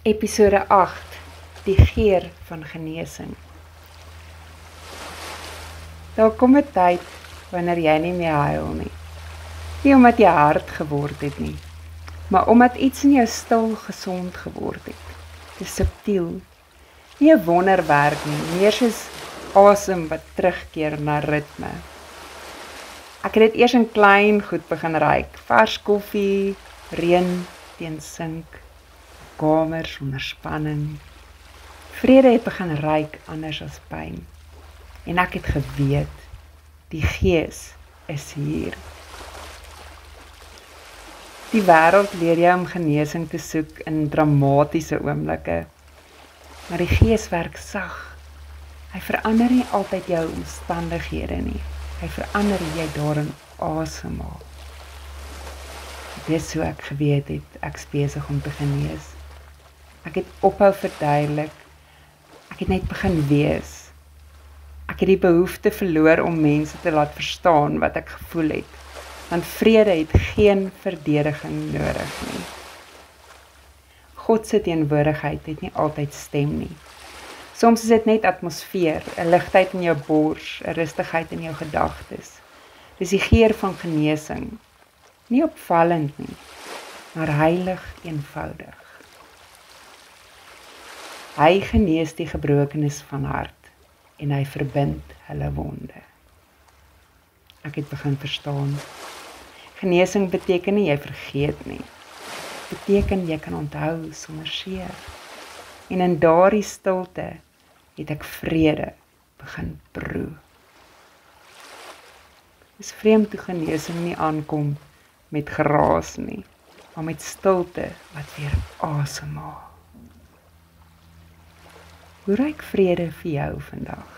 Episode 8, die geur van genesing. Daar kom 'n tyd wanneer jy nie meer huil nie. Nie omdat jy hard geword het nie, maar omdat iets in jou stil gesond geword het. Dis subtiel. Nie 'n wonderwerk nie, meer soos asem wat terugkeer na ritme. Ek het dit eers in klein goed begin ruik. Vars koffie, reën teen sink, kamer sonder spanning. Vrede het begin ruik anders as pyn. En ek het geweet, die Gees is hier. Die wêreld leer jou om genesing te soek in dramatiese oomblikke. Maar die Gees werk sag. Hy verander nie altyd jou omstandighede nie. Hy verander hoe jy daarin asemhaal. Dis hoe ek geweet het, ek is besig om te genees. Ek het ophou verduidelik. Ek het net begin wees. Ek het die behoefte verloor om mense te laat verstaan wat ek gevoel het. Want vrede het geen verdediging nodig nie. God se teenwoordigheid het nie altyd stem nie. Soms is dit net atmosfeer, 'n ligtheid in jou bors, 'n rustigheid in jou gedagtes. Dis die geur van genesing. Nie opvallend nie, maar heilig eenvoudig. Hy genees die gebrokenis van hart en hy verbind hulle wonde. Ek het begin verstaan. Genesing beteken nie jy vergeet nie. Beteken jy kan onthou sonder seer. En in daardie stilte het ek vrede begin proe. Dis vreemd toe genesing nie aankom met geraas nie, maar met stilte wat weer asemhaal. Hoe ruik vrede vir jou vandag?